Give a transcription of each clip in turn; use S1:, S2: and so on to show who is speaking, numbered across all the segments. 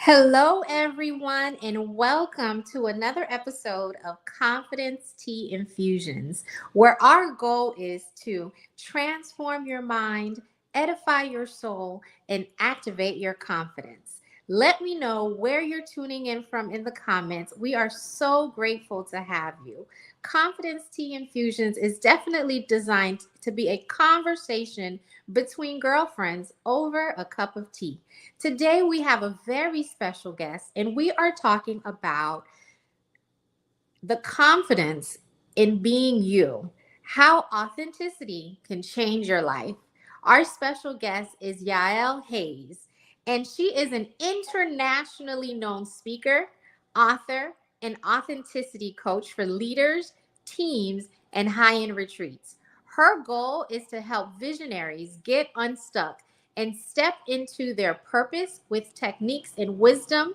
S1: Hello, everyone, and welcome to another episode of Confidence Tea Infusions, where our goal is to transform your mind, edify your soul, and activate your confidence. Let me know where you're tuning in from in the comments. We are so grateful to have you. Confidence Tea Infusions is definitely designed to be a conversation between girlfriends over a cup of tea. Today, we have a very special guest, and we are talking about the confidence in being you, how authenticity can change your life. Our special guest is Yael Hayes, and she is an internationally known speaker, author, and authenticity coach for leaders, teams, and high end retreats. Her goal is to help visionaries get unstuck and step into their purpose with techniques and wisdom.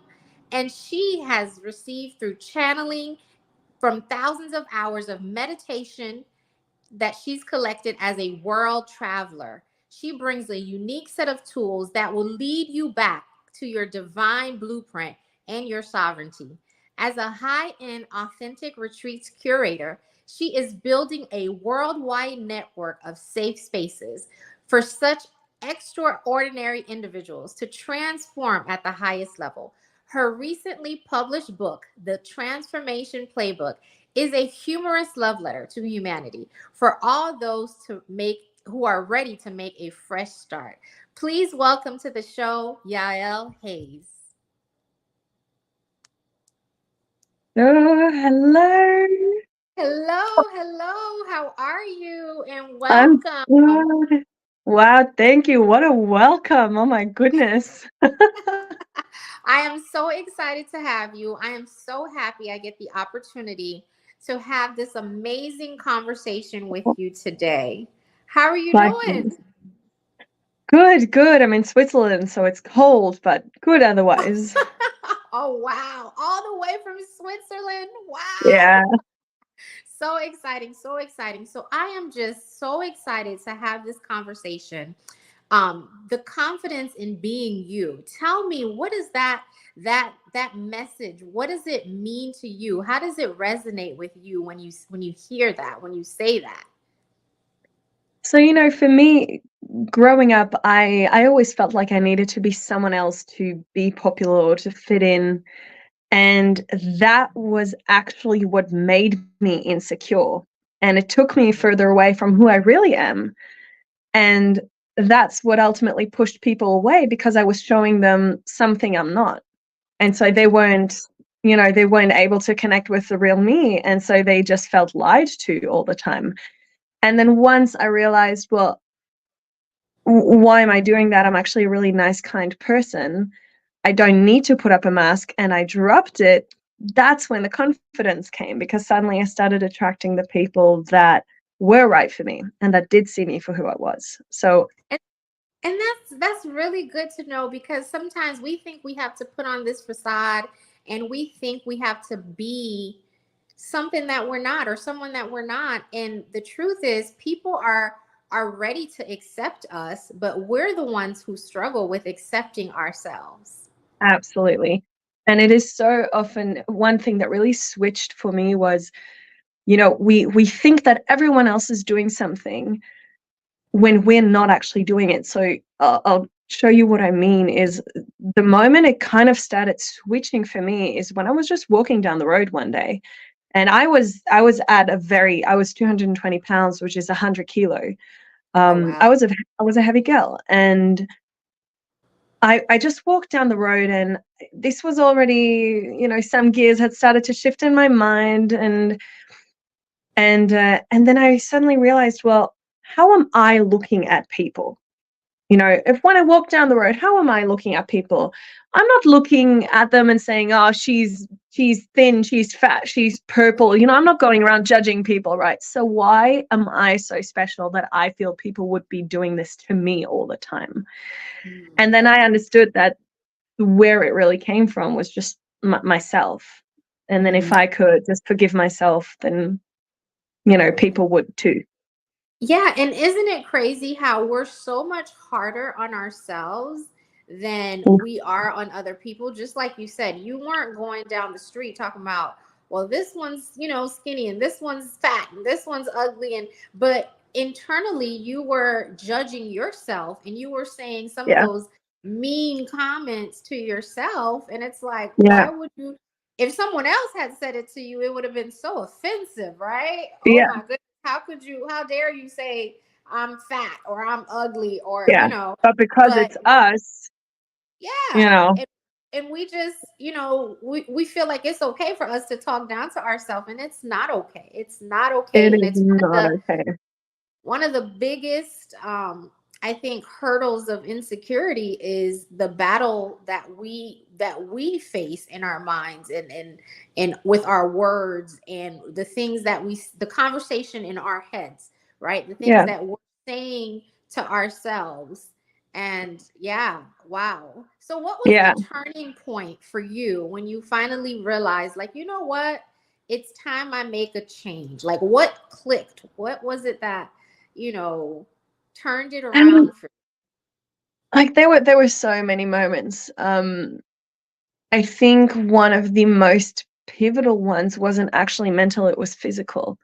S1: And she has received through channeling from thousands of hours of meditation that she's collected as a world traveler. She brings a unique set of tools that will lead you back to your divine blueprint and your sovereignty. As a high end authentic retreats curator, she is building a worldwide network of safe spaces for such extraordinary individuals to transform at the highest level. Her recently published book, The Transformation PLAYbook, is a humorous love letter to humanity for all those to make who are ready to make a fresh start. Please welcome to the show Yael Hayes.
S2: Oh, hello.
S1: Hello. How are you? And
S2: I'm
S1: welcome.
S2: good. Wow, thank you. What a welcome. Oh my goodness.
S1: I am so excited to have you. I am so happy I get the opportunity to have this amazing conversation with you today. How are you doing?
S2: Likewise. Good, good. I'm in Switzerland, so it's cold, but good otherwise.
S1: Oh, wow. All the way from Switzerland.
S2: Yeah.
S1: Wow. So exciting. So exciting. So I am just so excited to have this conversation. The confidence in being you. Tell me, what is that message? What does it mean to you? How does it resonate with you when you hear that, when you say that?
S2: So, for me, growing up, I always felt like I needed to be someone else to be popular or to fit in. And that was actually what made me insecure. And it took me further away from who I really am. And that's what ultimately pushed people away because I was showing them something I'm not. And so they weren't able to connect with the real me. And so they just felt lied to all the time. And then once I realized, well, why am I doing that? I'm actually a really nice, kind person. I don't need to put up a mask. And I dropped it. That's when the confidence came because suddenly I started attracting the people that were right for me and that did see me for who I was. So
S1: And, and that's really good to know because sometimes we think we have to put on this facade and we think we have to be something that we're not or someone that we're not. And the truth is people are ready to accept us, but we're the ones who struggle with accepting ourselves.
S2: absolutely. And it is so often one thing that really switched for me was, we think that everyone else is doing something when we're not actually doing it. So I'll show you what I mean is the moment it kind of started switching for me is when I was just walking down the road one day. And I was 220 pounds, which is 100 kilo.
S1: Oh, wow.
S2: I was a heavy girl, and I just walked down the road, and this was already, some gears had started to shift in my mind, and then I suddenly realized, well, how am I looking at people? If when I walk down the road, how am I looking at people? I'm not looking at them and saying, oh, she's thin, she's fat, she's purple. I'm not going around judging people, right? So why am I so special that I feel people would be doing this to me all the time?
S1: Mm.
S2: And then I understood that where it really came from was just myself. And then if
S1: Mm.
S2: I could just forgive myself, then, people would too.
S1: Yeah, and isn't it crazy how we're so much harder on ourselves than
S2: Mm.
S1: we are on other people. Just like you said, you weren't going down the street talking about, well, this one's, skinny and this one's fat and this one's ugly. But internally, you were judging yourself and you were saying some of
S2: Yeah.
S1: those mean comments to yourself. And it's like,
S2: Yeah.
S1: why would you? If someone else had said it to you, it would have been so offensive, right? Oh
S2: Yeah.
S1: my goodness. How dare you say I'm fat or I'm ugly or,
S2: Yeah. But because
S1: but
S2: it's us, you
S1: yeah.
S2: know,
S1: And we just, we feel like it's okay for us to talk down to ourselves, and it's not okay. It's not
S2: it
S1: okay. And
S2: is
S1: it's
S2: not okay.
S1: one of the biggest I think hurdles of insecurity is the battle that we face in our minds and with our words and the things the conversation in our heads, right? The things
S2: Yeah.
S1: that we're saying to ourselves. And yeah, wow. So what was
S2: Yeah.
S1: the turning point for you when you finally realized, like, you know what, it's time I make a change? Like, what clicked? What was it that you know, turned it
S2: I mean,
S1: around for
S2: like there were so many moments. I think one of the most pivotal ones wasn't actually mental, it was physical.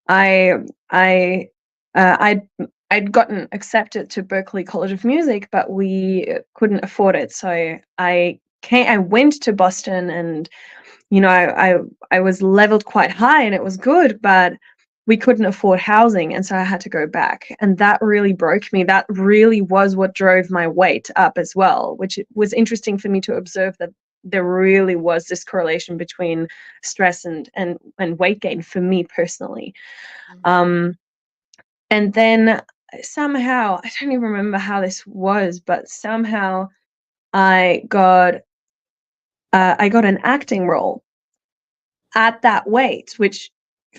S2: I I I'd gotten accepted to Berklee College of Music, but we couldn't afford it. So I went to Boston, and I was leveled quite high and it was good, but we couldn't afford housing, and so I had to go back. And that really broke me. That really was what drove my weight up as well, which was interesting for me to observe, that there really was this correlation between stress and weight gain for me personally.
S1: Mhm.
S2: Um, and then somehow, I don't even remember how this was, but somehow I got I got an acting role at that weight, which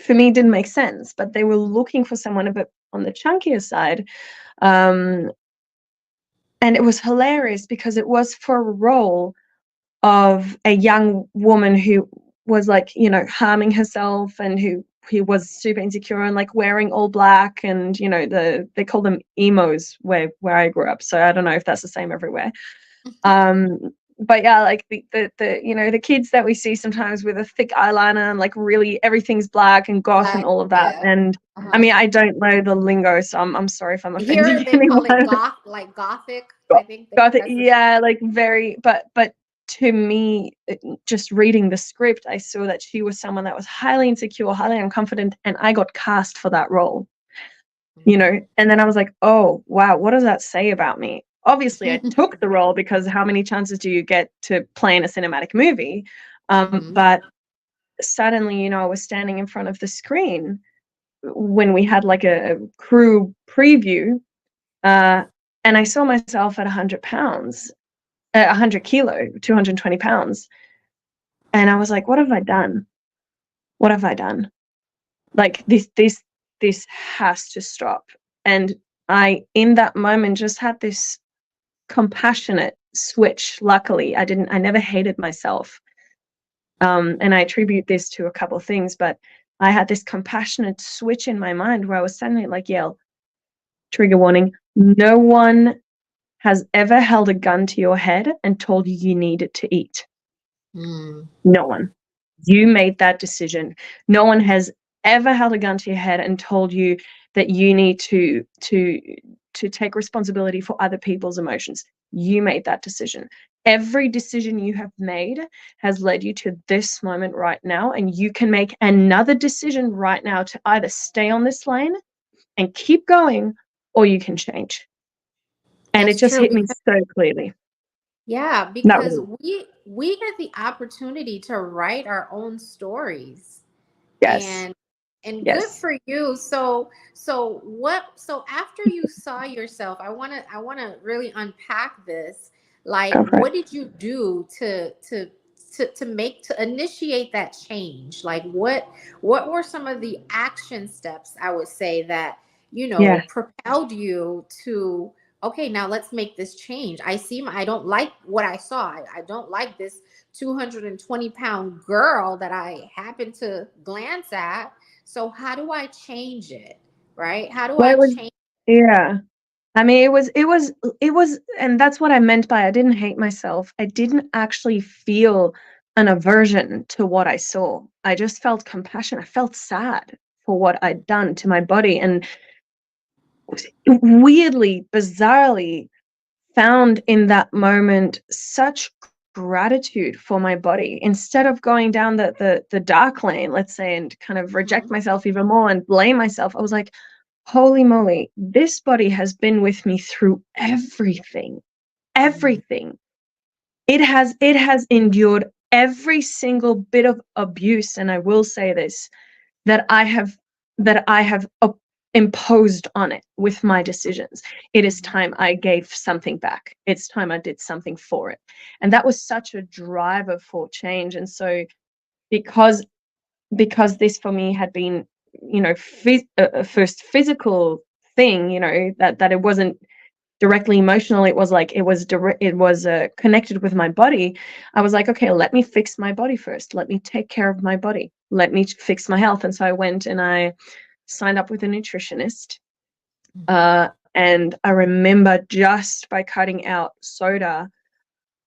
S2: for me didn't make sense. But they were looking for someone a bit on the chunkier side, um, and it was hilarious because it was for a role of a young woman who was like, harming herself, and who was super insecure and like wearing all black, and they call them emos where I grew up. So I don't know if that's the same everywhere. Um, but yeah, like the kids that we see sometimes with a thick eyeliner and like really everything's black and goth and
S1: Black,
S2: all of that.
S1: yeah.
S2: And I
S1: Uh-huh.
S2: mean, I don't know the lingo, so I'm sorry if I'm
S1: Here
S2: offending
S1: they call it
S2: anyone.
S1: goth, like gothic. I
S2: Got
S1: think
S2: got it.
S1: that's the
S2: Yeah, like very, but to me, just reading the script, I saw that she was someone that was highly insecure, highly unconfident, and I got cast for that role.
S1: Mhm.
S2: And then I was like, oh wow, what does that say about me? Obviously, I took the role because how many chances do you get to play in a cinematic movie?
S1: Mhm.
S2: But suddenly, I was standing in front of the screen when we had like a crew preview, uh, and I saw myself at 100 pounds, 100 kilo, 220 pounds. And I was like, what have I done? What have I done? Like this has to stop. And I, in that moment, just had this compassionate switch. Luckily, I never hated myself. And I attribute this to a couple of things, but I had this compassionate switch in my mind where I was suddenly like, Yael, trigger warning, no one has ever held a gun to your head and told you you needed to eat.
S1: Mm.
S2: No one. You made that decision. No one has ever held a gun to your head and told you that you need to take responsibility for other people's emotions. You made that decision. Every decision you have made has led you to this moment right now, and you can make another decision right now to either stay on this lane and keep going, or you can change. And it
S1: That's
S2: just
S1: true.
S2: hit me so clearly.
S1: Yeah,
S2: That
S1: because
S2: really,
S1: we get the opportunity to write our own stories.
S2: yes,
S1: And good
S2: yes.
S1: for you. So after you saw yourself, I want to really unpack this. Like,
S2: Go for it.
S1: what did you do to initiate that change? Like, what were some of the action steps, I would say, that
S2: Yeah.
S1: propelled you to, okay, now let's make this change. I don't like what I saw. I don't like this 220-pound girl that I happen to glance at. So how do I change it? Right? How do
S2: Well,
S1: I
S2: it was,
S1: change?
S2: yeah. I mean, and that's what I meant by I didn't hate myself. I didn't actually feel an aversion to what I saw. I just felt compassion. I felt sad for what I'd done to my body, and weirdly, bizarrely, found in that moment such gratitude for my body. Instead of going down the dark lane, let's say, and kind of reject
S1: Mhm.
S2: myself even more and blame myself, I was like, holy moly, this body has been with me through everything.
S1: Mhm.
S2: Everything. It has endured every single bit of abuse, and I will say this, that I have imposed on it with my decisions. It is
S1: Mhm.
S2: time I gave something back. It's time I did something for it. And that was such a driver for change. And so because this for me had been, a first physical thing, that it wasn't directly emotional, it was like it was connected with my body. I was like, okay, let me fix my body first, let me take care of my body, let me fix my health. And so I went and I signed up with a nutritionist,
S1: Mhm.
S2: and I remember just by cutting out soda,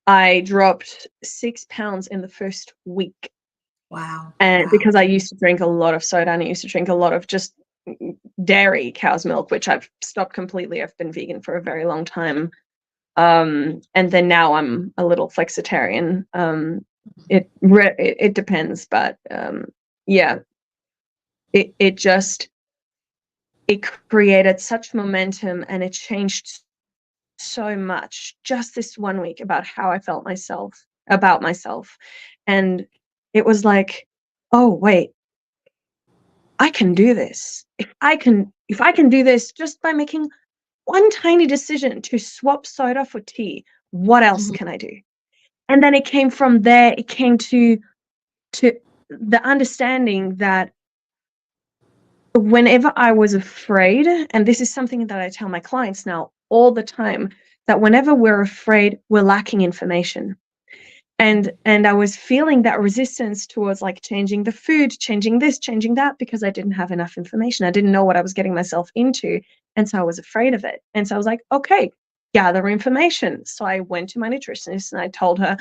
S2: I dropped 6 pounds in the first week.
S1: Wow.
S2: And
S1: Wow.
S2: because I used to drink a lot of soda and I used to drink a lot of just dairy, cow's milk, which I've stopped completely. I've been vegan for a very long time. And then now I'm a little flexitarian. It depends, but yeah, it just it created such momentum, and it changed so much just this one week about how I felt about myself. And it was like, oh wait, I can do this. If I can do this just by making one tiny decision to swap soda for tea, what else
S1: Mhm.
S2: can I do? And then it came from there, it came to the understanding that whenever I was afraid, and this is something that I tell my clients now all the time, that whenever we're afraid, we're lacking information. And I was feeling that resistance towards like changing the food, changing this, changing that, because I didn't have enough information. I didn't know what I was getting myself into. And so I was afraid of it. And so I was like, okay, gather information. So I went to my nutritionist and I told her,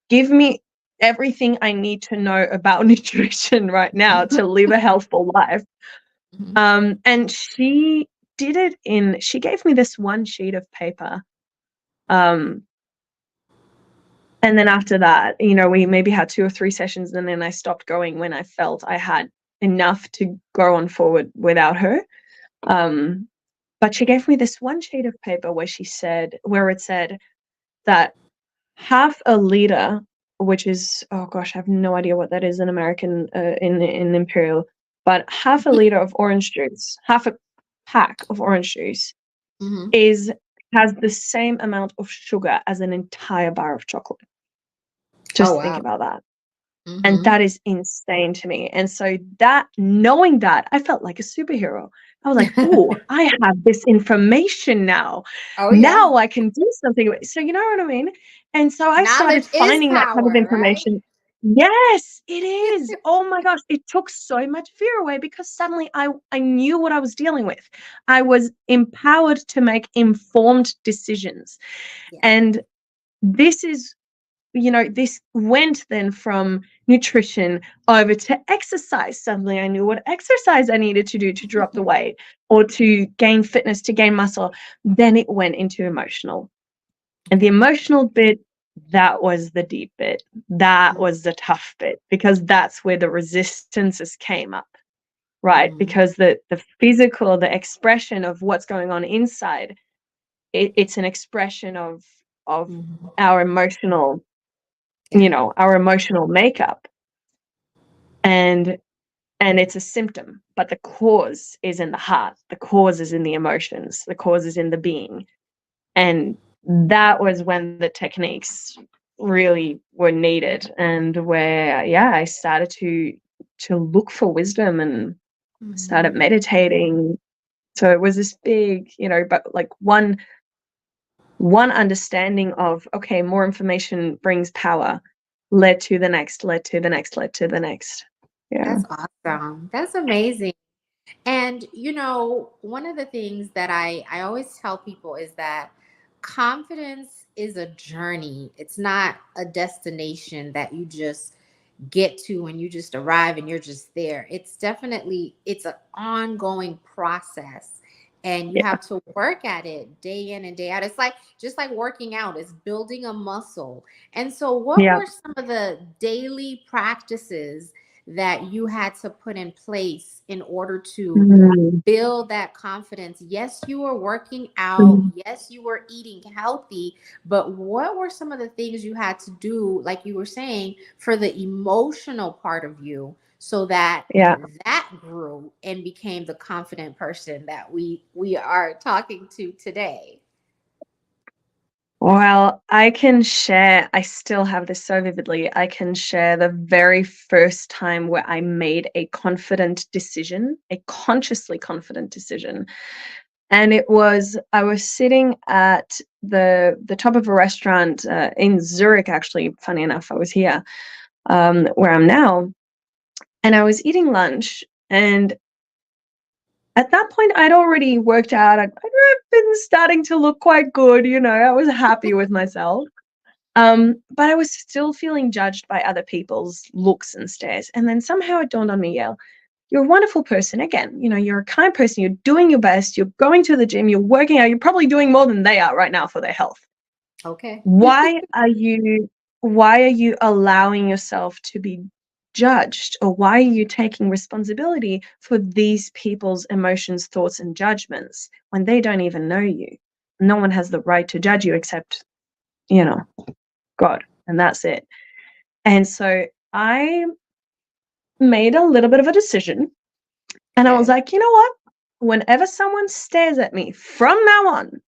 S2: give me everything I need to know about nutrition right now to live a healthful life.
S1: Mhm.
S2: And she gave me this one sheet of paper. Um, and then after that, we maybe had 2 or 3 sessions, and then I stopped going when I felt I had enough to go on forward without her. Um, but she gave me this one sheet of paper where it said that half a liter, which is, oh gosh, I have no idea what that is in American, in imperial, but half a liter of orange juice, half a pack of orange juice
S1: Mhm.
S2: is has the same amount of sugar as an entire bar of chocolate.
S1: Oh
S2: Just think
S1: wow.
S2: about that. And
S1: Mhm.
S2: that is insane to me. And so that knowing that, I felt like a superhero. I was like, oh, I have this information now.
S1: Oh yeah.
S2: Now I can do something with it. So you know what I mean? And so I started
S1: Knowledge is
S2: finding that type of
S1: power, right?
S2: information. Yes, it is. Oh my gosh. It took so much fear away because suddenly I knew what I was dealing with. I was empowered to make informed decisions.
S1: Yeah.
S2: And this is this went then from nutrition over to exercise. Suddenly I knew what exercise I needed to do to drop the weight or to gain fitness, to gain muscle. Then it went into emotional. And the
S1: Okay.
S2: emotional bit, that was the deep bit. That was the tough bit, because that's where the resistances came up, right?
S1: Mhm.
S2: Because the physical, the expression of what's going on inside, it's an expression of
S1: Mhm.
S2: our emotional
S1: Yeah.
S2: our emotional makeup, and it's a symptom, but the cause is in the heart, the cause is in the emotions, the cause is in the being. And that was when the techniques really were needed, and where I started to look for wisdom and started
S1: Mhm.
S2: meditating. So it was this big, but like one understanding of, okay, more information brings power, led to the next, led to the next, led to the next. Yeah.
S1: That's awesome. That's amazing. And one of the things that I always tell people is that confidence is a journey. It's not a destination that you just get to and you just arrive and you're just there. It's an ongoing process, and you
S2: Yeah.
S1: have to work at it day in and day out. It's like just like working out, it's building a muscle. And so what
S2: Yeah.
S1: were some of the daily practices that you had to put in place in order to
S2: Mm,
S1: build that confidence? Yes, you were working out.
S2: mm,
S1: Yes, you were eating healthy. But what were some of the things you had to do, like you were saying, for the emotional part of you, so that
S2: yeah.
S1: that grew and became the confident person that we are talking to today?
S2: Well, I can share, I still have this so vividly. I can share the very first time where I made a confident decision, a consciously confident decision. And it was, I was sitting at the top of a restaurant in Zurich, actually, funny enough, I was here where I'm now, and I was eating lunch. And at that point, I'd already worked out. I'd been starting to look quite good. I was happy with myself. But I was still feeling judged by other people's looks and stares. And then somehow it dawned on me, Yael, you're a wonderful person. Again, you're a kind person. You're doing your best. You're going to the gym. You're working out. You're probably doing more than they are right now for their health.
S1: Okay.
S2: Why are you allowing yourself to be judged, or why are you taking responsibility for these people's emotions, thoughts, and judgments when they don't even know you? No one has the right to judge you except, you know, God, and that's it. And so I made a little bit of a decision, and I was
S1: Okay.
S2: like, you know what? Whenever someone stares at me from now on,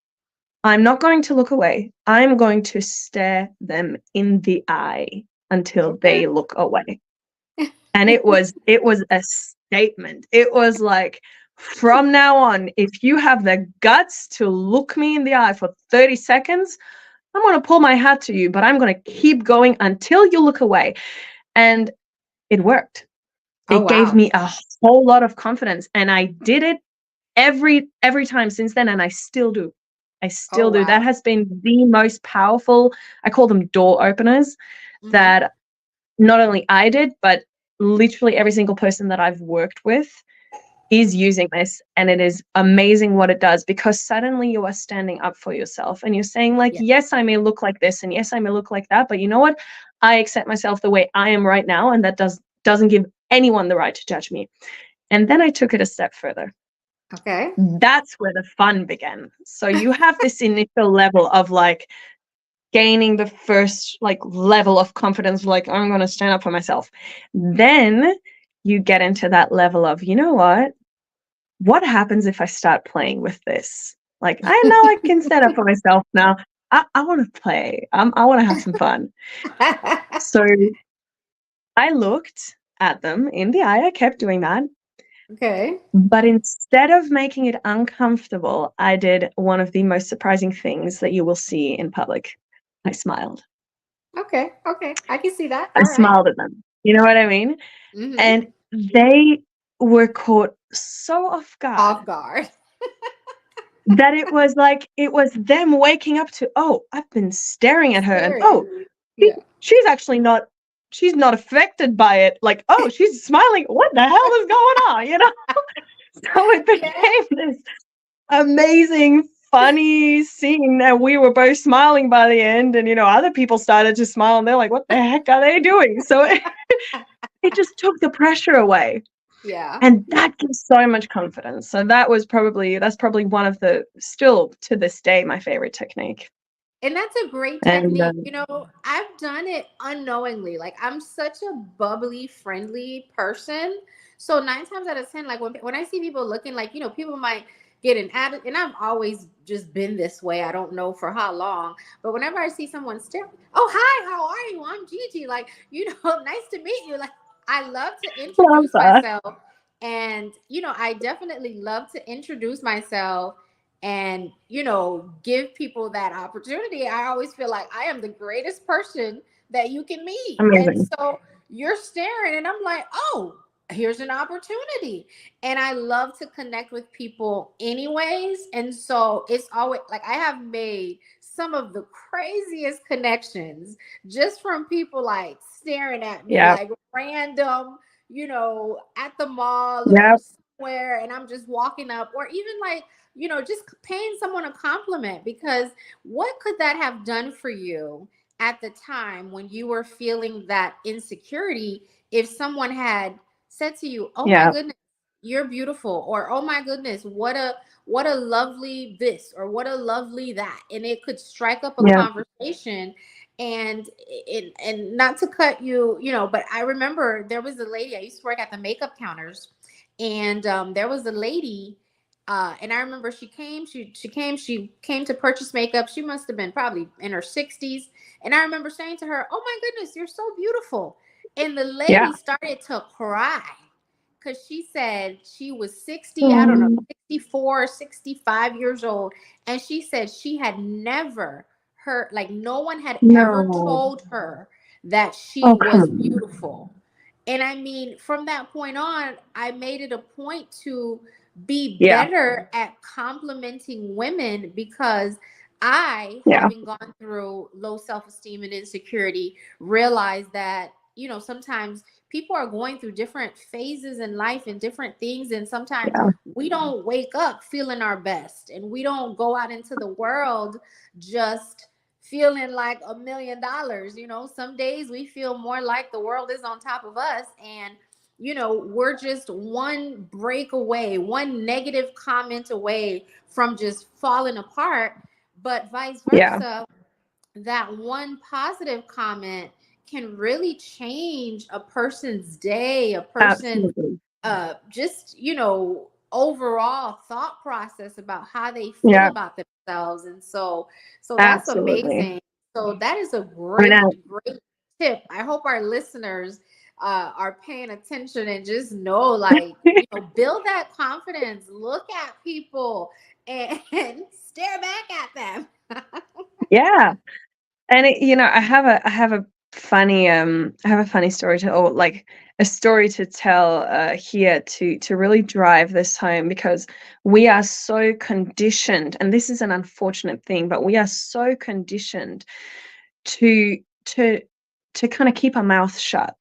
S2: I'm not going to look away. I'm going to stare them in the eye until
S1: Okay.
S2: they look away. And it was a statement. It was like, from now on, if you have the guts to look me in the eye for 30 seconds, I'm going to pull my hat to you, but I'm going to keep going until you look away. And it worked.
S1: Oh,
S2: It gave
S1: wow.
S2: me a whole lot of confidence, and I did it every time since then, and I still do. I
S1: Oh,
S2: still do. That
S1: wow.
S2: has been the most powerful, I call them door openers,
S1: Mm-hmm.
S2: that not only I did, but literally every single person that I've worked with is using this, and it is amazing what it does, because suddenly you are standing up for yourself and you're saying, like,
S1: Yeah.
S2: yes, I may look like this, and yes, I may look like that, but you know what? I accept myself the way I am right now, and that doesn't give anyone the right to judge me. And then I took it a step further.
S1: Okay.
S2: That's where the fun began. So you have this initial level of like gaining the first like level of confidence, like, I'm going to stand up for myself. Then you get into that level of, you know what happens if I start playing with this? Like, I know I can stand up for myself now. I want to play. I want to have some fun. So I looked at them in the eye. I kept doing that.
S1: Okay.
S2: But instead of making it uncomfortable, I did one of the most surprising things that you will see in public. I smiled.
S1: Okay. Okay. I can see that.
S2: I
S1: All right.
S2: smiled at them. You know what I mean?
S1: Mm-hmm.
S2: And they were caught so off guard
S1: Off guard.
S2: that it was them waking up to, oh, I've been staring at her, and
S1: Staring.
S2: oh,
S1: Yeah.
S2: she's actually not, she's not affected by it. Like, oh, she's smiling. What the hell is going on? So it
S1: Yeah.
S2: became this amazing, funny scene, and we were both smiling by the end, and other people started to smile, and they're like, what the heck are they doing? So it just took the pressure away.
S1: Yeah.
S2: And that gives so much confidence. So that's probably one of the, still to this day, my favorite technique.
S1: And that's a great
S2: And
S1: technique. I've done it unknowingly. Like, I'm such a bubbly, friendly person. So 9 times out of 10, like when I see people looking like, people might get an attitude, and I've always just been this way. I don't know for how long, but whenever I see someone stare, oh, hi, how are you? I'm Gigi. Like, nice to meet you. Like, I love to
S2: love
S1: introduce
S2: that.
S1: myself. And, I definitely love to introduce myself and give people that opportunity. I always feel like I am the greatest person that you can meet, and
S2: Amazing.
S1: so you're staring and I'm like, oh, here's an opportunity. And I love to connect with people anyways. And so it's always like I have made some of the craziest connections just from people like staring at me
S2: Yeah.
S1: like random, at the mall or
S2: Yeah.
S1: somewhere, and I'm just walking up, or even like, just paying someone a compliment, because what could that have done for you at the time when you were feeling that insecurity if someone had said to you, "Oh my
S2: Yeah.
S1: goodness, you're beautiful," or "Oh my goodness, what a lovely this," or "What a lovely that," and it could strike up a
S2: Yeah.
S1: conversation. And not to cut you, but I remember there was a lady. I used to work at the makeup counters, and there was a lady. And I remember she came to purchase makeup. She must have been probably in her 60s. And I remember saying to her, "Oh my goodness, you're so beautiful." And the
S2: Yeah.
S1: lady started to cry because she said she was 60, I don't know,
S2: Mm,
S1: 64, 65 years old. And she said she had never heard, like, no one had ever
S2: no.
S1: told her that she
S2: Oh, come
S1: was
S2: on.
S1: beautiful. And I mean, from that point on, I made it a point to be
S2: Yeah.
S1: better at complimenting women, because I,
S2: Yeah.
S1: having gone through low self esteem and insecurity, realized that, sometimes people are going through different phases in life and different things. And sometimes
S2: Yeah.
S1: we don't wake up feeling our best, and we don't go out into the world just feeling like $1 million. Some days we feel more like the world is on top of us, and we're just one break away, one negative comment away from just falling apart. But vice
S2: Yeah.
S1: versa, that one positive comment can really change a person's day, a person's
S2: Absolutely.
S1: just, overall thought process about how they feel
S2: Yeah.
S1: about themselves. And so that's
S2: Absolutely.
S1: amazing. So that is a
S2: I mean,
S1: great tip. I hope our listeners are paying attention and just know, like, build that confidence, look at people, and stare back at them.
S2: yeah. And I have a funny I have a funny story to or like a story to tell here to really drive this home, because we are so conditioned, and this is an unfortunate thing, but we are so conditioned to to to kind of keep our mouth shut,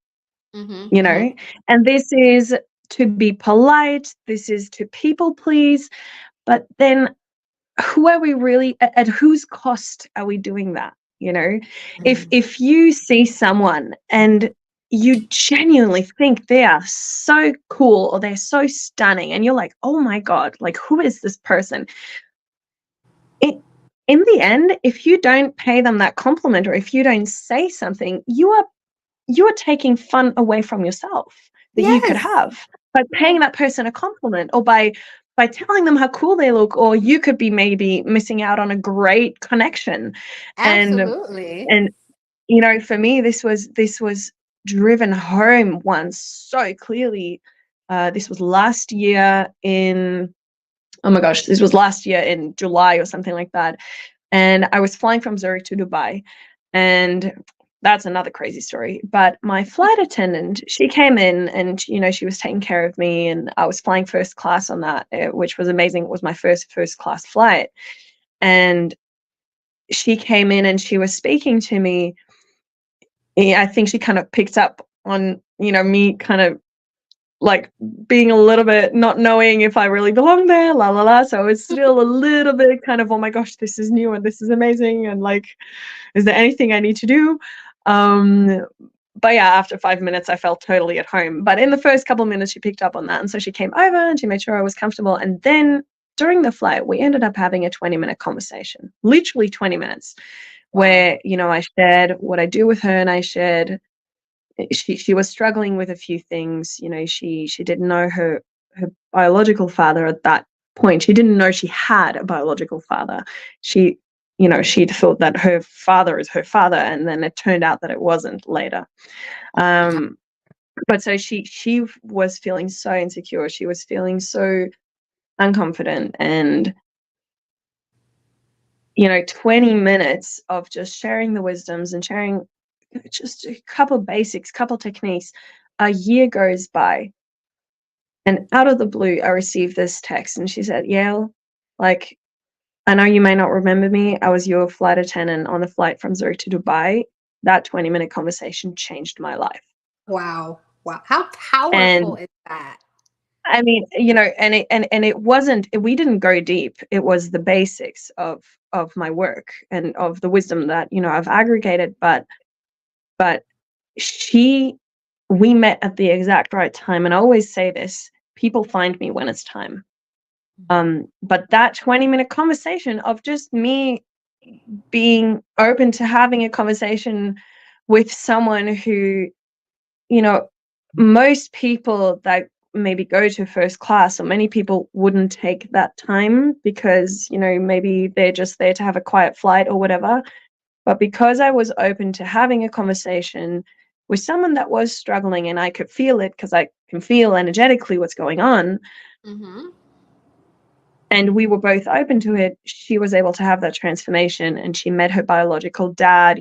S1: Hmm.
S2: you
S1: Hmm.
S2: know? And this is to be polite, this is to people please, but then who are we really at whose cost are we doing that, you know? If you see someone and you genuinely think they are so cool or they're so stunning and you're like, "Oh my god, like who is this person?" It In the end, if you don't pay them that compliment or if you don't say something, you are taking fun away from yourself that you could
S1: Yes.
S2: have by paying
S1: Yes.
S2: that person a compliment, or by telling them how cool they look, or you could be maybe missing out on a great connection. and
S1: Absolutely.
S2: and for me, this was driven home once so clearly. This was last year in oh my gosh, this was last year in July or something like that, and I was flying from Zurich to Dubai. And that's another crazy story. But my flight attendant, she came in and she was taking care of me, and I was flying first class on that, which was amazing. It was my first class flight, and she came in and she was speaking to me. Yeah, I think she kind of picked up on me kind of like being a little bit not knowing if I really belong there, la la la. So I was still a little bit kind of, oh my gosh, this is new and this is amazing, and like, is there anything I need to do? Um, but yeah, after 5 minutes, I felt totally at home. But in the first couple of minutes, she picked up on that. And so she came over and she made sure I was comfortable. And then during the flight, we ended up having a 20-minute conversation, literally 20 minutes,
S1: Wow.
S2: where, I shared what I do with her, and I shared she was struggling with a few things. She didn't know her biological father at that point. She didn't know she had a biological father. She'd thought that her father is her father, and then it turned out that it wasn't later. um but so she was feeling so insecure, she was feeling so unconfident, and 20 minutes of just sharing the wisdoms and sharing just a couple basics, couple techniques. A year goes by, And out of the blue, I received this text, and she said, Yael, like, I know you may not remember me. I was your flight attendant on the flight from Zurich to Dubai. That 20-minute conversation changed my life.
S1: Wow. Wow. How powerful
S2: And
S1: is that?
S2: I mean, and it wasn't, we didn't go deep. It was the basics of my work and of the wisdom that, I've aggregated, but she we met at the exact right time. And I always say this, people find me when it's time. But that 20-minute conversation of just me being open to having a conversation with someone who, you know, most people that maybe go to first class, or many people wouldn't take that time because, maybe they're just there to have a quiet flight or whatever. But because I was open to having a conversation with someone that was struggling, and I could feel it because I can feel energetically what's going on,
S1: Mm-hmm.
S2: and we were both open to it, she was able to have that transformation, and she met her biological dad.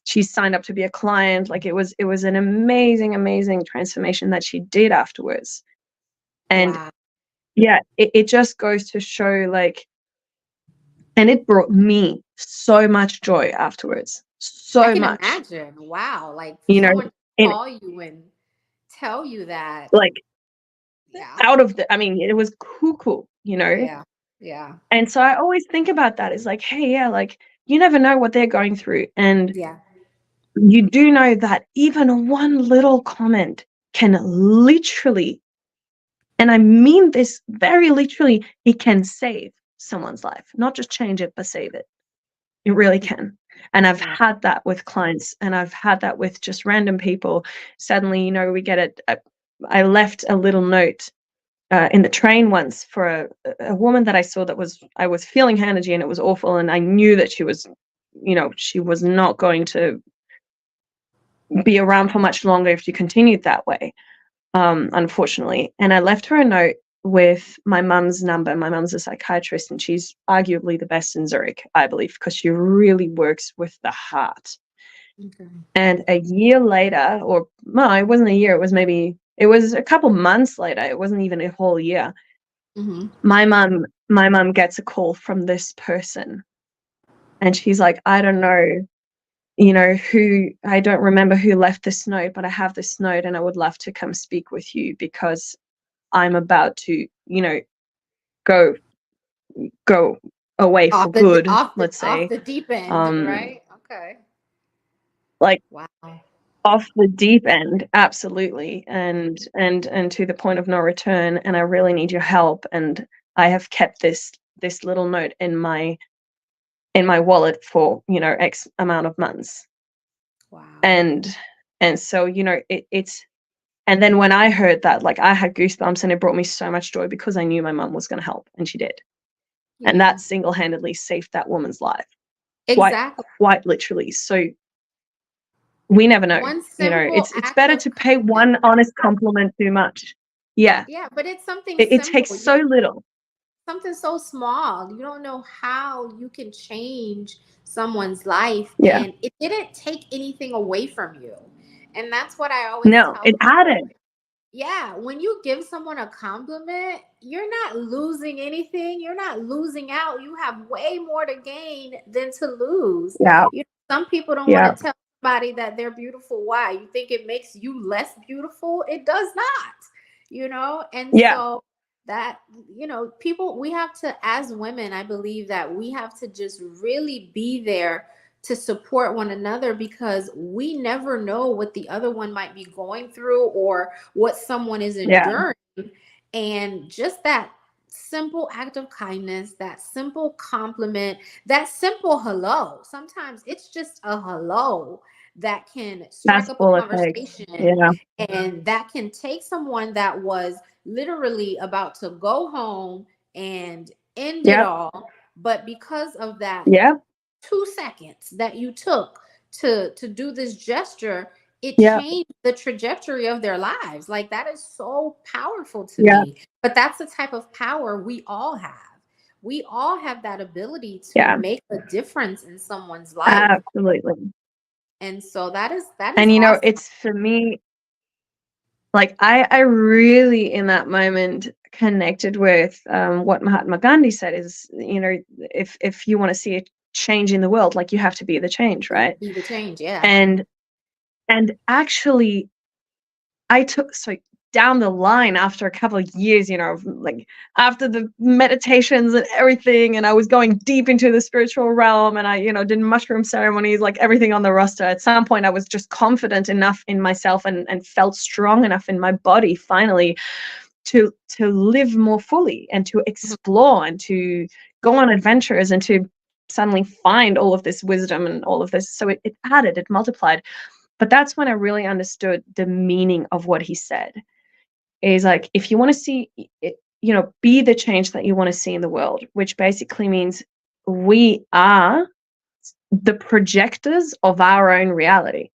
S2: She signed up to be a client. Like, it was an amazing transformation that she did afterwards. And
S1: Wow.
S2: yeah, it just goes to show, like, and it brought me so much joy afterwards,
S1: I
S2: so
S1: can
S2: much,
S1: imagine. Wow. Like for
S2: you know
S1: someone to
S2: and
S1: call you and tell you that.
S2: like,
S1: Yeah.
S2: out of the I mean, it was cuckoo.
S1: Yeah. Yeah.
S2: And so I always think about that. It's like, hey, yeah, like, you never know what they're going through. And
S1: Yeah.
S2: you do know that even one little comment can literally, and I mean this very literally, it can save someone's life. Not just change it, but save it. It really can. And I've
S1: Wow.
S2: had that with clients, and I've had that with just random people. Suddenly, we get it. I left a little note in the train once for a woman that I saw that I was feeling her energy, and it was awful. And I knew that she was not going to be around for much longer if she continued that way, unfortunately. And I left her a note with my mum's number. My mum's a psychiatrist, and she's arguably the best in Zurich, I believe, because she really works with the heart.
S1: Okay.
S2: And a year later, or no, it wasn't a year, it was a couple months later, it wasn't even a whole year,
S1: Mm-hmm.
S2: my mum gets a call from this person, and she's like, I don't know, I don't remember who left this note, but I have this note, and I would love to come speak with you because I'm about to, go go away for good, let's
S1: Off
S2: say.
S1: the deep end,
S2: um
S1: right? Okay.
S2: like,
S1: Wow.
S2: off the deep end, absolutely, and to the point of no return, and I really need your help. And I have kept this little note in my wallet for, X amount of months.
S1: Wow.
S2: And so, it's, and then when I heard that, like, I had goosebumps, and it brought me so much joy because I knew my mum was going to help, and she did. And
S1: Yeah.
S2: that single-handedly saved that woman's life, quite
S1: Exactly.
S2: quite literally. So we never know.
S1: One simple
S2: It's
S1: act
S2: better
S1: of
S2: to pay
S1: kindness.
S2: one honest compliment too much. Yeah.
S1: Yeah, but it's something
S2: It
S1: simple.
S2: takes so little.
S1: Something so small. You don't know how you can change someone's life,
S2: Yeah.
S1: and it didn't take anything away from you. And that's what I always
S2: No,
S1: tell
S2: it
S1: people.
S2: added.
S1: Yeah, when you give someone a compliment, you're not losing anything. You're not losing out. You have way more to gain than to lose.
S2: Yeah.
S1: Some people don't want
S2: Yeah.
S1: to tell somebody that they're beautiful. Why? You think it makes you less beautiful? It does not. And
S2: Yeah.
S1: so that, people, we have to, as women, I believe that we have to just really be there to support one another, because we never know what the other one might be going through or what someone is
S2: Yeah.
S1: enduring. And just that simple act of kindness, that simple compliment, that simple hello. Sometimes it's just a hello that can strike
S2: That's
S1: up a
S2: all it takes.
S1: conversation,
S2: Yeah.
S1: and that can take someone that was literally about to go home and end it
S2: Yeah.
S1: all. But because of that
S2: Yeah.
S1: 2 seconds that you took to do this gesture, it
S2: Yeah.
S1: changed the trajectory of their lives. Like, that is so powerful to
S2: Yeah.
S1: me. But that's the type of power we all have. We all have that ability to
S2: Yeah.
S1: make a difference in someone's life.
S2: Absolutely.
S1: And so that is
S2: And
S1: awesome.
S2: it's, for me, Like I really in that moment connected with what Mahatma Gandhi said is, you know, if you want to see a change in the world, like you have to be the change, right?
S1: Be the change. Yeah.
S2: And actually I took so down the line after a couple of years, you know, like after the meditations and everything, and I was going deep into the spiritual realm, and I, you know, did mushroom ceremonies, like everything on the roster. At some point, I was just confident enough in myself and felt strong enough in my body finally to live more fully and to
S1: Mhm.
S2: explore and to go on adventures and to suddenly find all of this wisdom and all of this. So it added, it multiplied. But that's when I really understood the meaning of what he said. Is like, if you want to see it, you know, be the change that you want to see in the world, which basically means we are the projectors of our own reality,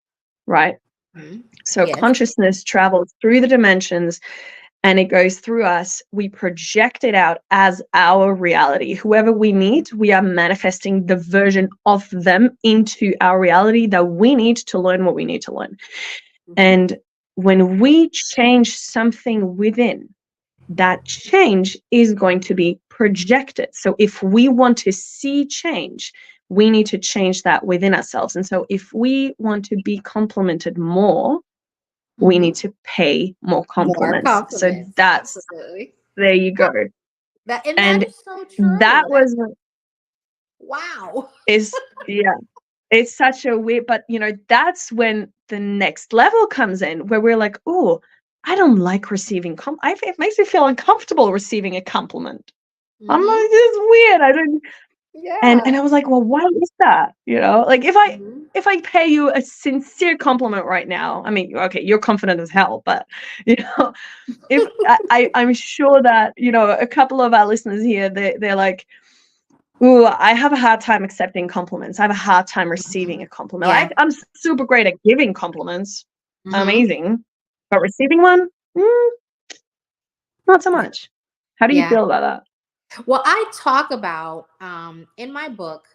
S2: right?
S1: Mhm.
S2: So
S1: Yes.
S2: consciousness travels through the dimensions and it goes through us. We project it out as our reality. Whoever we meet, we are manifesting the version of them into our reality that we need to learn what we need to learn.
S1: Hmm.
S2: And when we change something within, that change is going to be projected. So if we want to see change, we need to change that within ourselves. And so if we want to be complimented more, we
S1: Hmm.
S2: need to pay more
S1: More
S2: compliments. So
S1: compliments.
S2: that's,
S1: Absolutely.
S2: there you go.
S1: That
S2: And
S1: is so
S2: that
S1: true. That
S2: was what
S1: wow.
S2: is, yeah, it's such a weird, but you know, that's when the next level comes in where we're like, oh, I don't like receiving it makes me feel uncomfortable receiving a compliment. I'm
S1: Hmm.
S2: like, this is weird. I don't, and
S1: Yeah.
S2: I was like, well, why is that? You know, like
S1: Hmm.
S2: if I pay you a sincere compliment right now, I mean, okay, you're confident as hell, but you know, if I'm sure that, you know, a couple of our listeners here, they're like, ooh, I have a hard time accepting compliments. I have a hard time receiving a compliment.
S1: Yeah.
S2: I'm super great at giving compliments,
S1: Hmm.
S2: amazing, but receiving one, mm, not so
S1: Yeah.
S2: much. How do you
S1: Yeah.
S2: feel about that?
S1: Well, I talk about in my book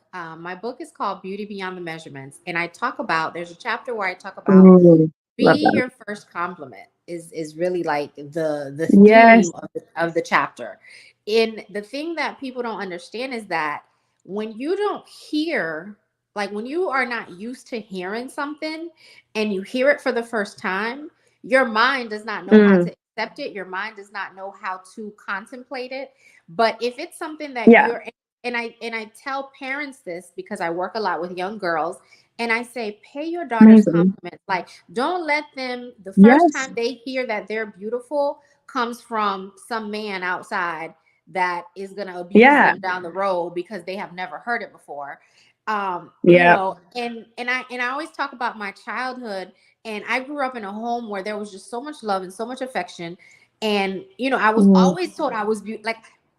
S1: is called Beauty Beyond the Measurements. And I talk about, there's a chapter where I talk about
S2: Ooh, love
S1: be
S2: that.
S1: your first compliment is really like the
S2: Yes.
S1: theme of the chapter. And the thing that people don't understand is that when you don't hear, like when you are not used to hearing something and you hear it for the first time, your mind does not know how
S2: Mm,
S1: to accept it. Your mind does not know how to contemplate it. But if it's something that
S2: yeah.
S1: you're, and I tell parents this because I work a lot with young girls, and I say, pay your daughters
S2: Amazing.
S1: compliments. Like, don't let them, the first
S2: Yes.
S1: time they hear that they're beautiful comes from some man outside that is going to abuse
S2: Yeah.
S1: them down the road because they have never heard it before.
S2: Yeah.
S1: And I always talk about my childhood, and I grew up in a home where there was just so much love and so much affection. And, I was
S2: Mm.
S1: always told I was beautiful.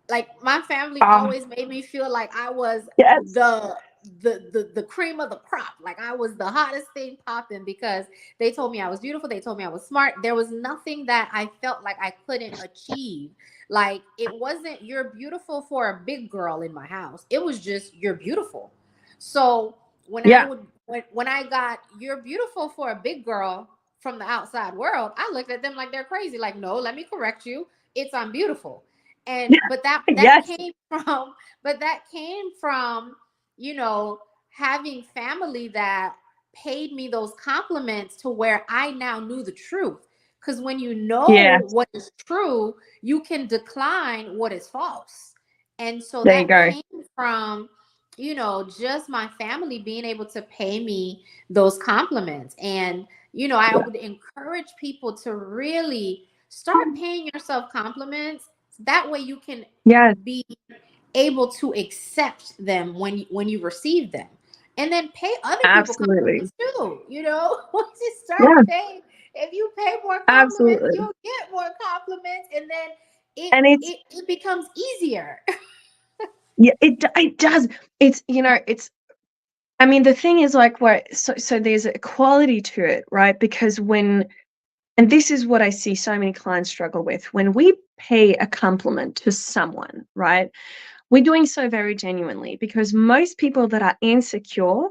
S1: Like my family
S2: Ah,
S1: always made me feel like I was
S2: yes.
S1: the cream of the crop. Like I was the hottest thing popping because they told me I was beautiful. They told me I was smart. There was nothing that I felt like I couldn't achieve. Like it wasn't you're beautiful for a big girl in my house. It was just you're beautiful. So
S2: Yeah.
S1: when I got you're beautiful for a big girl from the outside world, I looked at them like they're crazy. Like, no, let me correct you. It's I'm beautiful. And but that
S2: Yes.
S1: came from that came from having family that paid me those compliments to where I now knew the truth. Because when you know
S2: Yes.
S1: what is true, you can decline what is false. And so
S2: There you
S1: that
S2: go.
S1: came from, just my family being able to pay me those compliments. And, I
S2: Yeah.
S1: would encourage people to really start paying yourself compliments. That way you can
S2: Yes.
S1: be able to accept them when you receive them, and then pay other people
S2: Absolutely.
S1: compliments too. Once you start
S2: Yeah.
S1: paying, if you pay more compliments,
S2: Absolutely.
S1: you'll get more compliments, and then it
S2: And it's,
S1: it becomes easier.
S2: yeah, it does. It's, you know, it's, I mean, the thing is like where so there's a quality to it, right? Because when, and this is what I see so many clients struggle with, when we pay a compliment to someone, right? We're doing so very genuinely because most people that are insecure,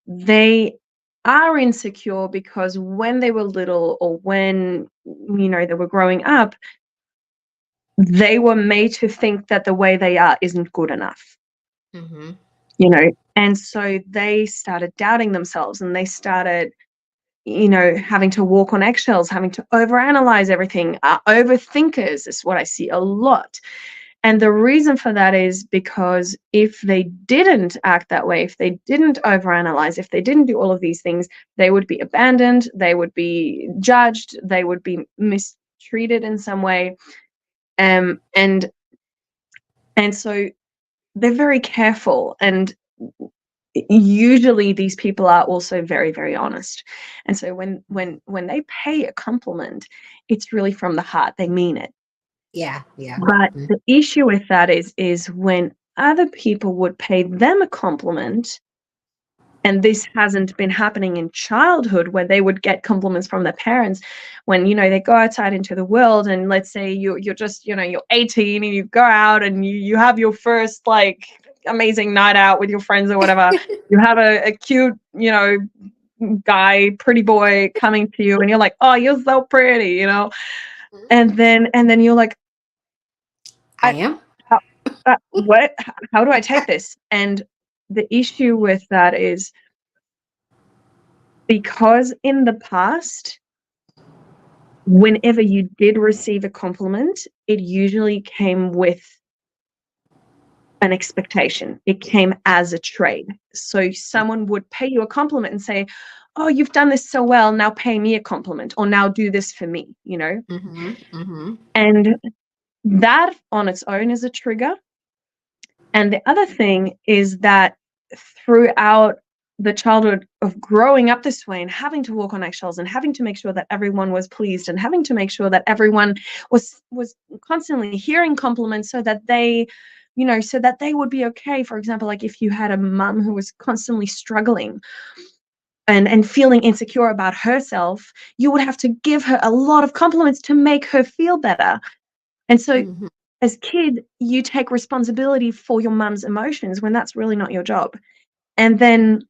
S2: they are insecure because when they were little, or when, they were growing up, they were made to think that the way they are isn't good enough,
S1: Mm-hmm.
S2: and so they started doubting themselves, and they started, having to walk on eggshells, having to overanalyze everything. Overthinkers is what I see a lot. And the reason for that is because if they didn't act that way, if they didn't overanalyze, if they didn't do all of these things, they would be abandoned, they would be judged, they would be mistreated in some way. And so they're very careful, and usually these people are also very, very honest. And so when they pay a compliment, it's really from the heart. They mean it.
S1: Yeah, yeah.
S2: But
S1: Mm-hmm.
S2: the issue with that is when other people would pay them a compliment, and this hasn't been happening in childhood, where they would get compliments from their parents when, they go outside into the world, and let's say you're just, you're 18, and you go out and you have your first like amazing night out with your friends or whatever. You have a cute, guy, pretty boy coming to you, and you're like, oh, you're so pretty, and then you're like,
S1: I
S2: I
S1: am.
S2: how, what how do I take this? And the issue with that is, because in the past, whenever you did receive a compliment, it usually came with an expectation. It came as a trade. So someone would pay you a compliment and say, oh, you've done this so well, now pay me a compliment, or now do this for me.
S1: Mm-hmm. Mm-hmm.
S2: And that on its own is a trigger. And the other thing is that throughout the childhood of growing up this way, and having to walk on eggshells, and having to make sure that everyone was pleased, and having to make sure that everyone was constantly hearing compliments, so that they would be okay. For example, like if you had a mum who was constantly struggling and feeling insecure about herself, you would have to give her a lot of compliments to make her feel better. And so
S1: Mm-hmm.
S2: as kid, you take responsibility for your mum's emotions when that's really not your job. And then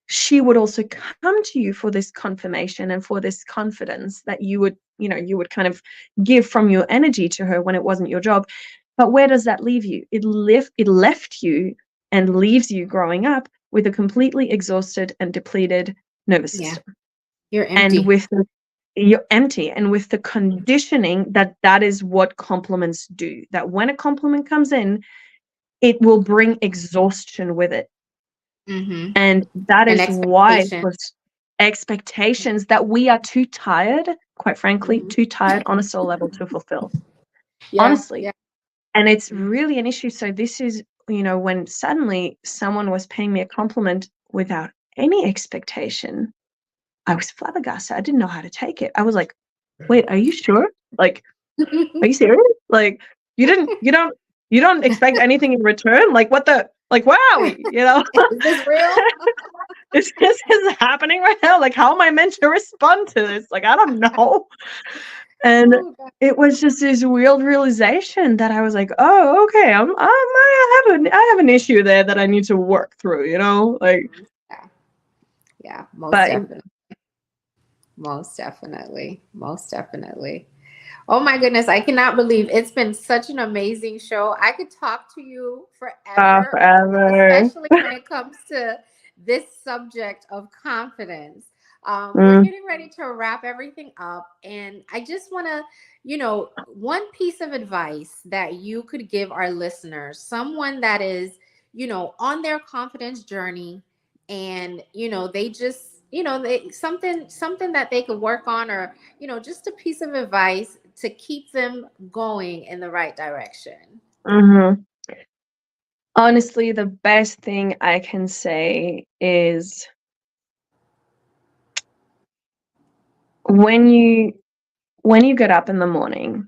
S2: she would also come to you for this confirmation and for this confidence that you would kind of give from your energy to her when it wasn't your job. But where does that leave you? It left you and leaves you growing up with a completely exhausted and depleted nervous
S1: Yeah.
S2: system.
S1: You're
S2: And
S1: empty.
S2: with the you're empty, and with the conditioning that is what compliments do, that when a compliment comes in, it will bring exhaustion with it.
S1: Mm-hmm.
S2: And that
S1: An
S2: is why it
S1: expectation.
S2: was expectations that we are too tired, quite frankly,
S1: Mm-hmm.
S2: too tired on a soul level to fulfill,
S1: Yeah,
S2: honestly.
S1: yeah.
S2: And it's
S1: Mm-hmm.
S2: really an issue. So this is, when suddenly someone was paying me a compliment without any expectation, I was flabbergasted. I didn't know how to take it. I was like, wait, are you sure? Like, are you serious? Like, you don't expect anything in return? Like, what the, like, where are we?
S1: Is this real?
S2: Is happening right now? Like, how am I meant to respond to this? Like, I don't know. And
S1: Oh, God.
S2: it was just this weird realization that I was like, oh, okay, I have an issue there that I need to work through. Like,
S1: Yeah, yeah, most
S2: but
S1: definitely. Most definitely. Most definitely. Oh my goodness, I cannot believe it's been such an amazing show. I could talk to you forever,
S2: forever.
S1: especially when it comes to this subject of confidence. We're
S2: Mm,
S1: getting ready to wrap everything up, and I just want to, one piece of advice that you could give our listeners, someone that is, on their confidence journey, and they just, they something that they could work on, or just a piece of advice to keep them going in the right direction.
S2: mhm. Honestly, the best thing I can say is, when you get up in the morning,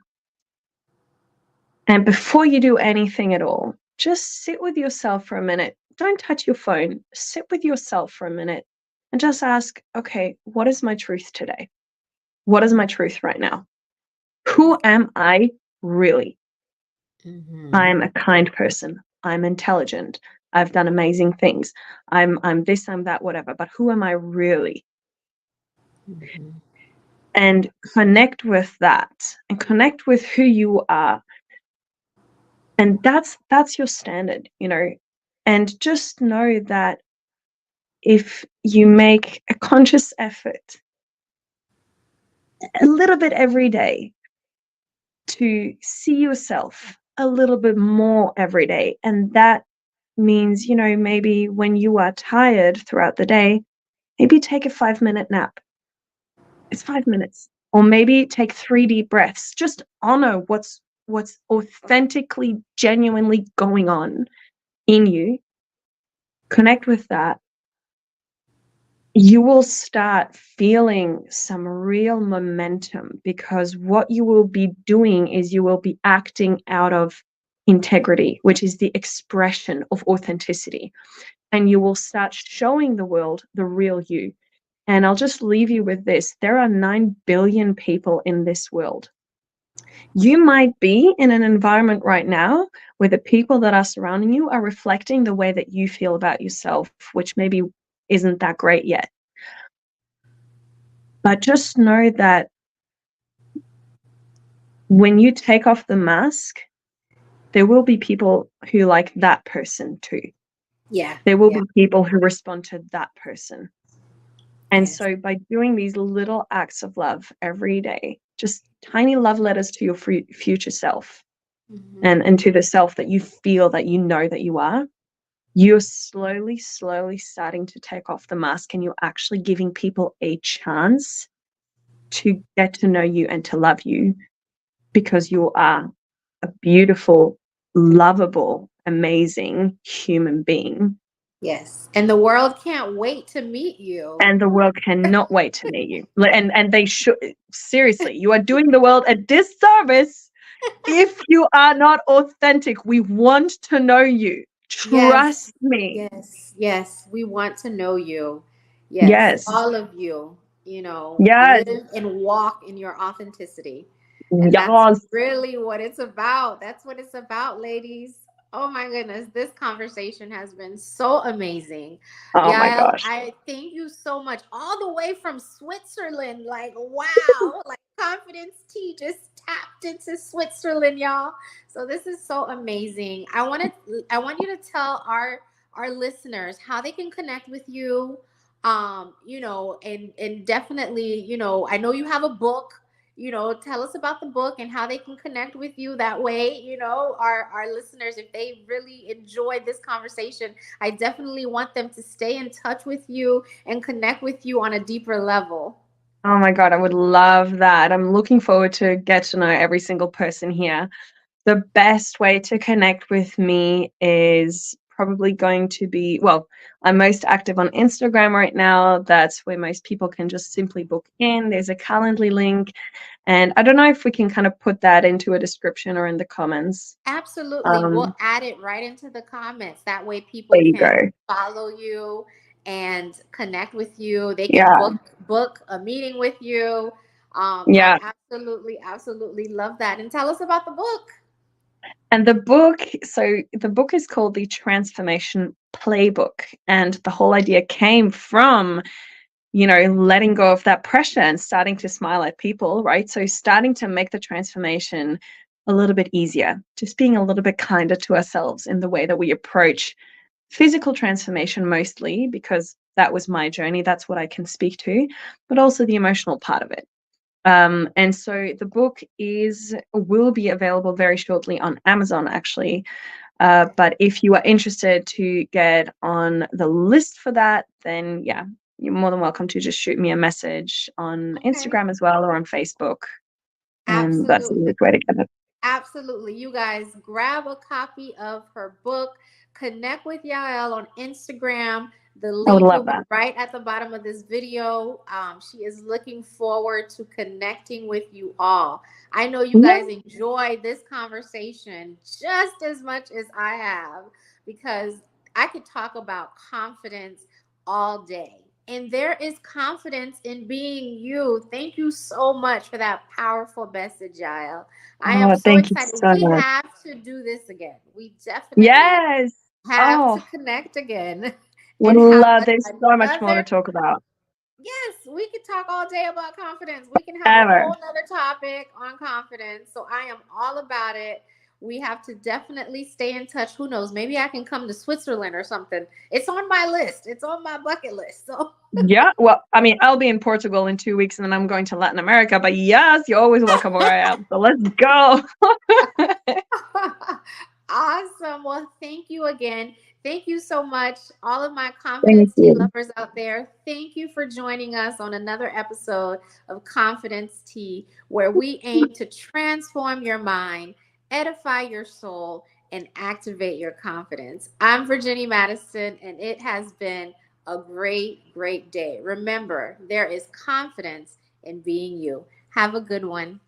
S2: and before you do anything at all, just sit with yourself for a minute. Don't touch your phone. Sit with yourself for a minute and just ask, okay, what is my truth today? What is my truth right now? Who am I really?
S1: Mm-hmm.
S2: I'm a kind person. I'm intelligent. I've done amazing things. I'm this, I'm that, whatever. But who am I really?
S1: Mhm.
S2: and connect with that and connect with who you are. And that's your standard, and just know that if you make a conscious effort a little bit every day to see yourself a little bit more every day, and that means, maybe when you are tired throughout the day, maybe take a 5-minute nap. It's 5 minutes. Or maybe take 3 deep breaths. Just honor what's authentically, genuinely going on in you. Connect with that. You will start feeling some real momentum, because what you will be doing is you will be acting out of integrity, which is the expression of authenticity. And you will start showing the world the real you. And I'll just leave you with this. There are 9 billion people in this world. You might be in an environment right now where the people that are surrounding you are reflecting the way that you feel about yourself, which maybe isn't that great yet. But just know that when you take off the mask, there will be people who like that person too.
S1: Yeah.
S2: There will
S1: Yeah.
S2: be people who respond to that person. And
S1: Yes.
S2: so by doing these little acts of love every day, just tiny love letters to your future self,
S1: Mhm.
S2: and to the self that you feel that you know that you are, you're slowly, slowly starting to take off the mask, and you're actually giving people a chance to get to know you and to love you, because you are a beautiful, lovable, amazing human being.
S1: Yes. And the world can't wait to meet you.
S2: And the world cannot wait to meet you. And they should. Seriously, you are doing the world a disservice if you are not authentic. We want to know you.
S1: Yes.
S2: Trust me.
S1: Yes. Yes. We want to know you. Yes.
S2: Yes.
S1: All of you,
S2: Yes.
S1: live and walk in your authenticity. And that's
S2: Yes.
S1: really what it's about. That's what it's about, ladies. Oh my goodness, this conversation has been so amazing.
S2: Oh my
S1: Yael,
S2: gosh.
S1: I thank you so much. All the way from Switzerland. Like, wow. Like, confidence tea just tapped into Switzerland, y'all. So this is so amazing. I want you to tell our listeners how they can connect with you. And definitely, I know you have a book. Tell us about the book and how they can connect with you that way. Our listeners, if they really enjoyed this conversation, I definitely want them to stay in touch with you and connect with you on a deeper level.
S2: Oh my God, I would love that. I'm looking forward to get to know every single person here. The best way to connect with me is probably going to be, well, I'm most active on Instagram right now. That's where most people can just simply book in. There's a Calendly link. And I don't know if we can kind of put that into a description or in the comments.
S1: Absolutely. We'll
S2: Um,
S1: add it right into the comments. That way people
S2: there you
S1: can
S2: go.
S1: follow you and connect with you. They can
S2: Yeah.
S1: book a meeting with you. I
S2: Yeah.
S1: absolutely, absolutely love that. And tell us about the book.
S2: And the book is called the Transformation Playbook. And the whole idea came from, letting go of that pressure and starting to smile at people, right? So starting to make the transformation a little bit easier, just being a little bit kinder to ourselves in the way that we approach physical transformation, mostly because that was my journey. That's what I can speak to, but also the emotional part of it. And so the book will be available very shortly on Amazon, actually. But if you are interested to get on the list for that, then yeah, you're more than welcome to just shoot me a message on
S1: Okay.
S2: Instagram as well, or on Facebook. And that's the
S1: Absolutely.
S2: easiest way to get it.
S1: Absolutely. You guys grab a copy of her book, connect with Yael on Instagram. The
S2: I would
S1: link will
S2: love
S1: be
S2: that.
S1: right at the bottom of this video. She is looking forward to connecting with you all. I know you
S2: Yeah.
S1: guys enjoyed this conversation just as much as I have, because I could talk about confidence all day. And there is confidence in being you. Thank you so much for that powerful message, Yael. I am
S2: Oh,
S1: so
S2: thank you
S1: excited.
S2: so
S1: We
S2: much.
S1: have to do this again. We definitely
S2: Yes.
S1: have to
S2: Oh,
S1: connect again
S2: would
S1: and have
S2: love. There's so much more to
S1: another,
S2: talk about.
S1: yes, We could talk all day about confidence. We can have a
S2: Ever.
S1: whole nother topic on confidence. So I am all about it. We have to definitely stay in touch. Who knows? Maybe I can come to Switzerland or something. It's on my list. It's on my bucket list. So
S2: Yeah, well, I mean, I'll be in Portugal in 2 weeks and then I'm going to Latin America. But yes, you're always welcome where I am. So let's go.
S1: awesome. Well, thank you again. Thank you so much, all of my
S2: Thank
S1: confidence tea
S2: you.
S1: lovers out there. Thank you for joining us on another episode of Confidence Tea, where we aim to transform your mind, edify your soul, and activate your confidence. I'm Virginia Madison, and it has been a great, great day. Remember, there is confidence in being you. Have a good one.